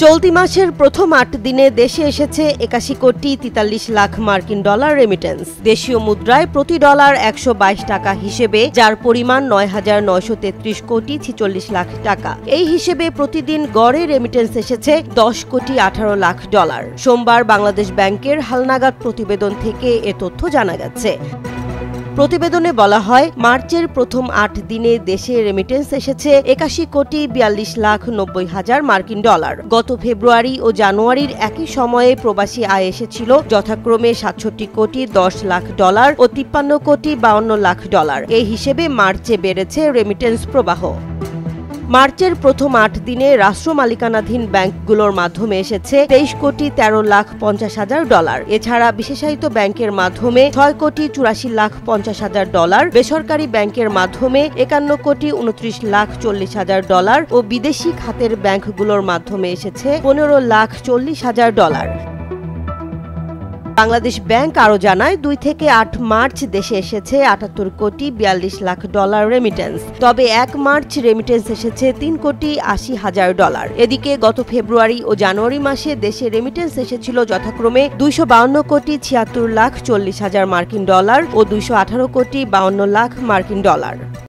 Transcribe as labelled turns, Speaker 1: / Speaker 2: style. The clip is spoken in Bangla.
Speaker 1: চলতি মাসের প্রথম ৮ দিনে দেশে এসেছে ৮১ কোটি ৪৩ লাখ মার্কিন ডলার রেমিটেন্স। দেশীয় মুদ্রায় প্রতি ডলার ১২২ টাকা হিসেবে, যার পরিমাণ ৯,৯৩৩ কোটি ৪৬ লাখ টাকা। এই হিসেবে প্রতিদিন গড়ে রেমিটেন্স এসেছে ১০ কোটি ১৮ লাখ ডলার। সোমবার বাংলাদেশ ব্যাংকের হালনাগাদ প্রতিবেদন থেকে এ তথ্য জানা গেছে। প্রতিবেদনে বলা হয়, মার্চের প্রথম ৮ দিনে দেশে রেমিটেন্স এসেছে ৮১ কোটি ৪২ লাখ ৯০ হাজার মার্কিন ডলার। গত ফেব্রুয়ারি ও জানুয়ারির একই সময়ে প্রবাসী আয় এসেছিল যথাক্রমে ৬৭ কোটি ১০ লাখ ডলার ও ৫৩ কোটি ৫২ লাখ ডলার। এই হিসেবে মার্চে বেড়েছে রেমিটেন্স প্রবাহ। মার্চের প্রথম ৮ দিনে রাষ্ট্র মালিকানাধীন ব্যাংকগুলোর মাধ্যমে এসেছে ২৩ কোটি ১৩ লাখ ৫০ হাজার ডলার। এছাড়া বিশেষায়িত ব্যাংকের মাধ্যমে ৬ কোটি ৮৪ লাখ ৫০ হাজার ডলার, বেসরকারি ব্যাংকের মাধ্যমে ৫১ কোটি ২৯ লাখ ৪০ হাজার ডলার ও বিদেশি খাতের ব্যাংকগুলোর মাধ্যমে এসেছে ১৫ লাখ ৪০ হাজার ডলার। বাংলাদেশ ব্যাংক আরও জানায়, ২ থেকে ৮ মার্চ দেশে এসেছে ৭৮ কোটি ৪২ লাখ ডলার রেমিটেন্স। তবে ১ মার্চ রেমিটেন্স এসেছে ৩ কোটি ৮০ হাজার ডলার। এদিকে গত ফেব্রুয়ারি ও জানুয়ারি মাসে দেশে রেমিটেন্স এসেছিল যথাক্রমে ২৫২ কোটি ৭৬ লাখ ৪০ হাজার মার্কিন ডলার ও ২১৮ কোটি ৫২ লাখ মার্কিন ডলার।